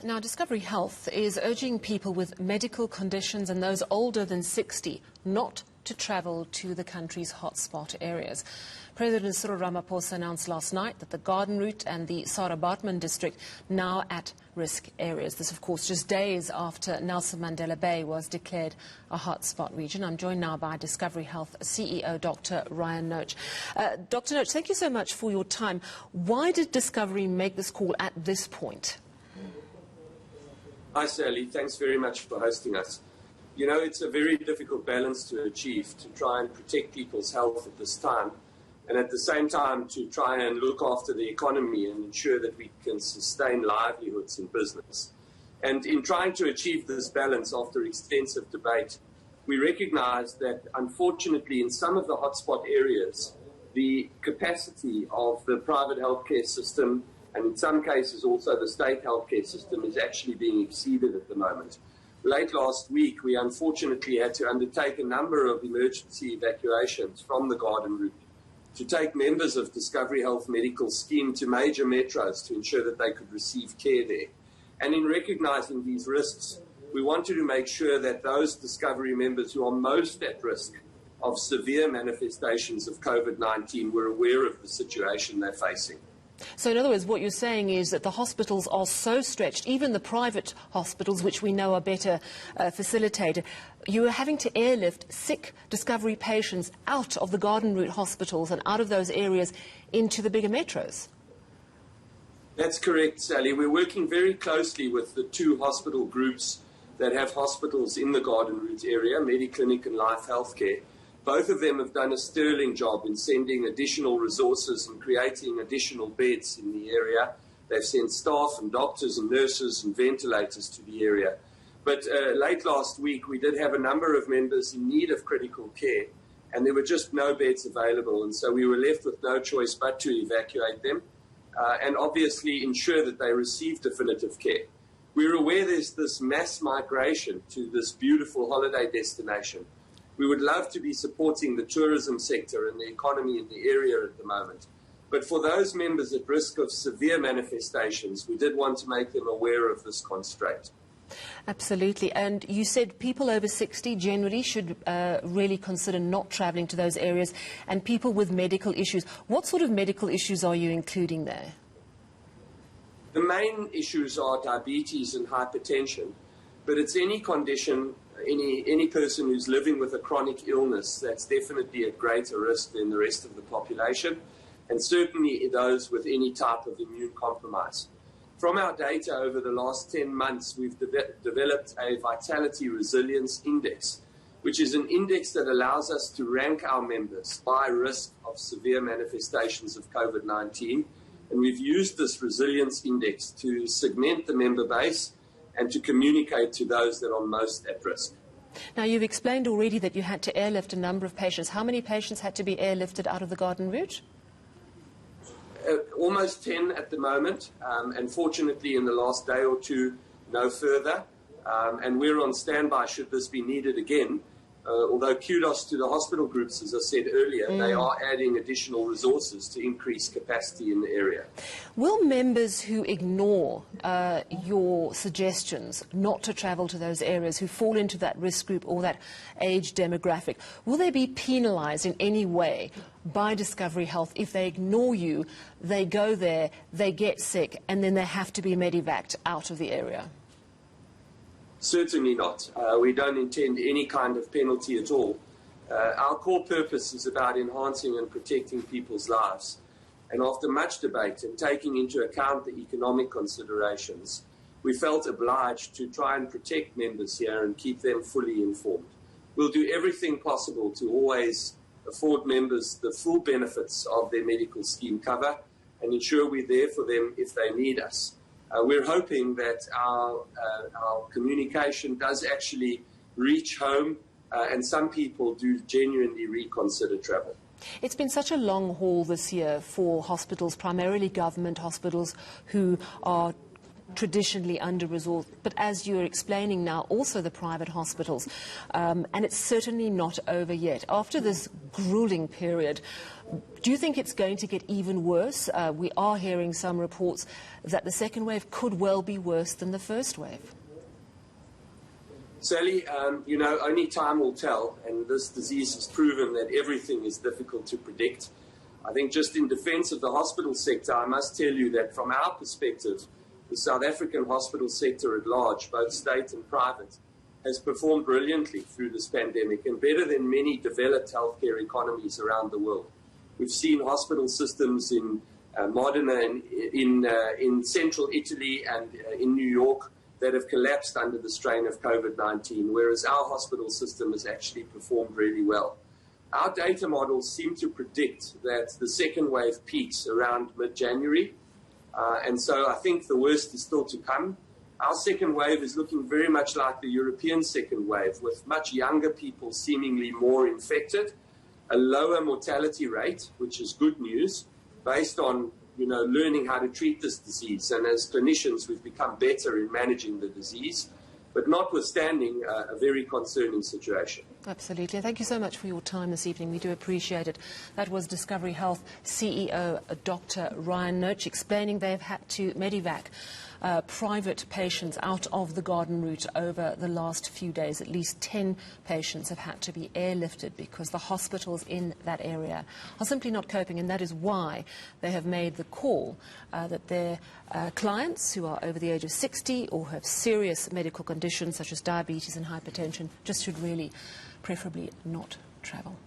Now, Discovery Health is urging people with medical conditions and those older than 60 not to travel to the country's hotspot areas. President Cyril Ramaphosa announced last night that the Garden Route and the Sarabatman district now at risk areas. This, of course, just days after Nelson Mandela Bay was declared a hotspot region. I'm joined now by Discovery Health CEO Dr. Ryan Noach. Dr. Noach, thank you so much for your time. Why did Discovery make this call at this point? Hi, Sally. Thanks very much for hosting us. You know, it's a very difficult balance to achieve, to try and protect people's health at this time, and at the same time to try and look after the economy and ensure that we can sustain livelihoods in business. And in trying to achieve this balance after extensive debate, we recognize that, unfortunately, in some of the hotspot areas, the capacity of the private healthcare system and in some cases also the state healthcare system is actually being exceeded at the moment. Late last week, we unfortunately had to undertake a number of emergency evacuations from the Garden Route to take members of Discovery Health Medical Scheme to major metros to ensure that they could receive care there. And in recognizing these risks, we wanted to make sure that those Discovery members who are most at risk of severe manifestations of COVID-19 were aware of the situation they're facing. So in other words, what you're saying is that the hospitals are so stretched, even the private hospitals, which we know are better facilitated, you are having to airlift sick Discovery patients out of the Garden Route hospitals and out of those areas into the bigger metros. That's correct, Sally. We're working very closely with the two hospital groups that have hospitals in the Garden Route area, Mediclinic and Life Healthcare. Both of them have done a sterling job in sending additional resources and creating additional beds in the area. They've sent staff and doctors and nurses and ventilators to the area. But late last week, we did have a number of members in need of critical care, and there were just no beds available. And so we were left with no choice but to evacuate them and obviously ensure that they receive definitive care. We're aware there's this mass migration to this beautiful holiday destination. We would love to be supporting the tourism sector and the economy in the area at the moment. But for those members at risk of severe manifestations, we did want to make them aware of this constraint. Absolutely. And you said people over 60 generally should really consider not travelling to those areas, and people with medical issues. What sort of medical issues are you including there? The main issues are diabetes and hypertension, but it's any condition, any person who's living with a chronic illness that's definitely at greater risk than the rest of the population, and certainly those with any type of immune compromise. From our data over the last 10 months, we've developed a Vitality Resilience Index, which is an index that allows us to rank our members by risk of severe manifestations of COVID-19. And we've used this resilience index to segment the member base and to communicate to those that are most at risk. Now, you've explained already that you had to airlift a number of patients. How many patients had to be airlifted out of the Garden Route? Almost 10 at the moment, and fortunately in the last day or two, no further. And we're on standby should this be needed again. Although kudos to the hospital groups, as I said earlier, they are adding additional resources to increase capacity in the area. Will members who ignore your suggestions not to travel to those areas, who fall into that risk group or that age demographic, will they be penalised in any way by Discovery Health if they ignore you, they go there, they get sick, and then they have to be medevaced out of the area? Certainly not. We don't intend any kind of penalty at all. Our core purpose is about enhancing and protecting people's lives. And after much debate and taking into account the economic considerations, we felt obliged to try and protect members here and keep them fully informed. We'll do everything possible to always afford members the full benefits of their medical scheme cover and ensure we're there for them if they need us. We're hoping that our communication does actually reach home and some people do genuinely reconsider travel. It's been such a long haul this year for hospitals, primarily government hospitals, who are traditionally under-resourced, but as you're explaining now, also the private hospitals. And it's certainly not over yet. After this grueling period, do you think it's going to get even worse? We are hearing some reports that the second wave could well be worse than the first wave. Sally, only time will tell, and this disease has proven that everything is difficult to predict. I think just in defense of the hospital sector, I must tell you that from our perspective, the South African hospital sector at large, both state and private, has performed brilliantly through this pandemic and better than many developed healthcare economies around the world. We've seen hospital systems in Modena and in central Italy and in New York that have collapsed under the strain of COVID-19, whereas our hospital system has actually performed really well. Our data models seem to predict that the second wave peaks around mid-January, and so I think the worst is still to come. Our second wave is looking very much like the European second wave, with much younger people seemingly more infected, a lower mortality rate, which is good news, based on learning how to treat this disease. And as clinicians, we've become better in managing the disease, but notwithstanding a very concerning situation. Absolutely. Thank you so much for your time this evening. We do appreciate it. That was Discovery Health CEO Dr. Ryan Noach explaining they've had to medevac private patients out of the garden route over the last few days. At least 10 patients have had to be airlifted because the hospitals in that area are simply not coping, and that is why they have made the call that their clients who are over the age of 60 or have serious medical conditions such as diabetes and hypertension just should really preferably not travel.